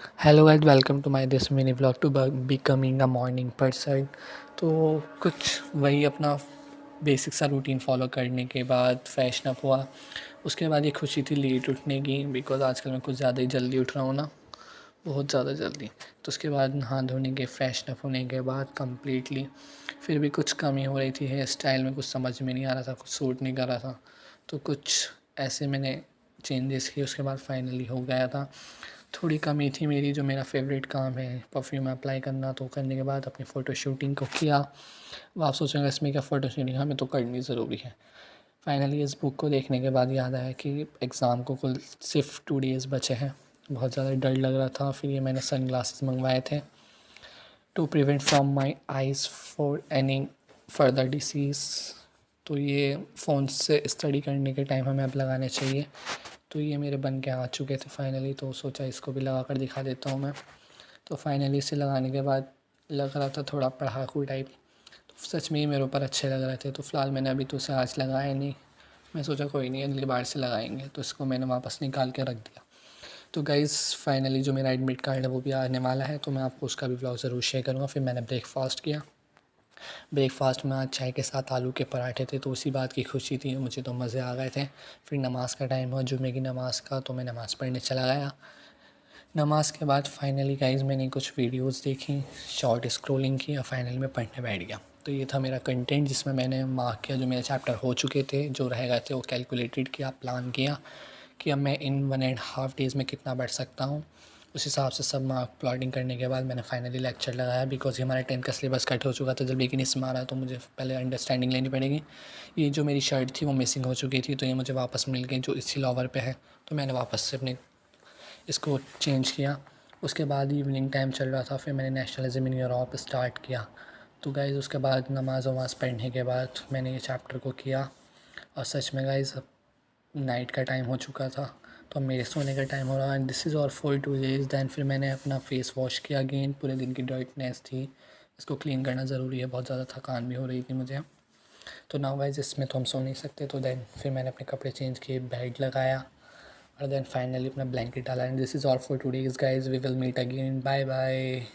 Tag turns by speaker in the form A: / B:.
A: Hello guys, welcome to my this mini vlog to becoming a morning person. तो कुछ वही अपना basic सा रूटीन फॉलो करने के बाद फ्रेशन अप हुआ। उसके बाद ये खुशी थी लेट उठने की, बिकॉज़ आजकल मैं कुछ ज़्यादा ही जल्दी उठ रहा हूँ ना, बहुत ज़्यादा जल्दी। तो उसके बाद नहा धोने के फ्रेशन अप होने के बाद कम्प्लीटली फिर भी कुछ कमी हो रही थी हेयर स्टाइल में, कुछ समझ में नहीं आ रहा था, कुछ सूट नहीं कर रहा था। तो कुछ ऐसे मैंने चेंजेस किए, उसके बाद फाइनली हो गया था। थोड़ी कमी थी मेरी, जो मेरा फेवरेट काम है परफ्यूम अप्लाई करना, तो करने के बाद अपनी फ़ोटो शूटिंग को किया। अब आप सोचेंगे इसमें क्या फ़ोटो शूटिंग, हमें तो करनी ज़रूरी है। फाइनली इस बुक को देखने के बाद याद आया कि एग्ज़ाम को कुल सिर्फ 2 डेज़ बचे हैं। बहुत ज़्यादा डर लग रहा था, फिर ये मैंने सन ग्लासेस मंगवाए थे to prevent from my eyes for any further disease. तो ये फ़ोन से स्टडी करने के टाइम हमें अब लगाने चाहिए। तो ये मेरे बन के आ चुके थे फाइनली, तो सोचा इसको भी लगा कर दिखा देता हूँ मैं। तो फाइनली इसे लगाने के बाद लग रहा था थोड़ा पढ़ाकू टाइप, तो सच में ही मेरे ऊपर अच्छे लग रहे थे। तो फ़िलहाल मैंने अभी तो उसे आज लगाया नहीं, मैं सोचा कोई नहीं अगली बार से लगाएंगे, तो इसको मैंने वापस निकाल के रख दिया। तो गाइज़ फाइनली जो मेरा एडमिट कार्ड है वो भी आने वाला है, तो मैं आपको उसका भी ब्लॉग ज़रूर शेयर करूँगा। फिर मैंने ब्रेकफास्ट किया। ब्रेकफास्ट में आज चाय के साथ आलू के पराठे थे, तो उसी बात की खुशी थी, मुझे तो मज़े आ गए थे। फिर नमाज़ का टाइम हुआ, जुमे की नमाज़ का, तो मैं नमाज़ पढ़ने चला गया। नमाज़ के बाद फाइनली गाइज़ मैंने कुछ वीडियोस देखी, शॉर्ट स्क्रॉलिंग की और फाइनली मैं पढ़ने बैठ गया। तो ये था मेरा कंटेंट, जिसमें मैंने मार्क किया जो मेरे चैप्टर हो चुके थे, जो रह गए थे वो कैलकुलेटेड किया, प्लान किया कि अब मैं इन 1.5 डेज़ में कितना बढ़ सकता हूँ। उस हिसाब से सब मार्क प्लॉटिंग करने के बाद मैंने फाइनली लेक्चर लगाया, बिकॉज़ ये हमारे 10th का सिलेबस कट हो चुका था जब, लेकिन इसमें आ रहा है तो मुझे पहले अंडरस्टैंडिंग लेनी पड़ेगी। ये जो मेरी शर्ट थी वो मिसिंग हो चुकी थी, तो ये मुझे वापस मिल गई जो इसी लोवर पे है, तो मैंने वापस से अपने इसको चेंज किया। उसके बाद इवनिंग टाइम चल रहा था, फिर मैंने नेशनलिज्म इन यूरोप स्टार्ट किया। तो गाइज़ उसके बाद नमाज़ वमाज़ पढ़ने के बाद मैंने ये चैप्टर को किया। और सच में गाइज़ अब नाइट का टाइम हो चुका था, तो अब मेरे सोने का टाइम हो रहा है। And this is all for 2 days. Than फिर मैंने अपना फ़ेस वॉश किया अगेन, पूरे दिन की डर्टनेस थी, इसको क्लीन करना ज़रूरी है, बहुत ज़्यादा थकान भी हो रही थी मुझे। तो नाउ गाइज़ इसमें तो हम सो नहीं सकते, तो दैन फिर मैंने अपने कपड़े चेंज किए, बेड लगाया और देन फाइनली अपना ब्लैंकेट डाला। And this is all for today's guys, we will meet again, bye bye.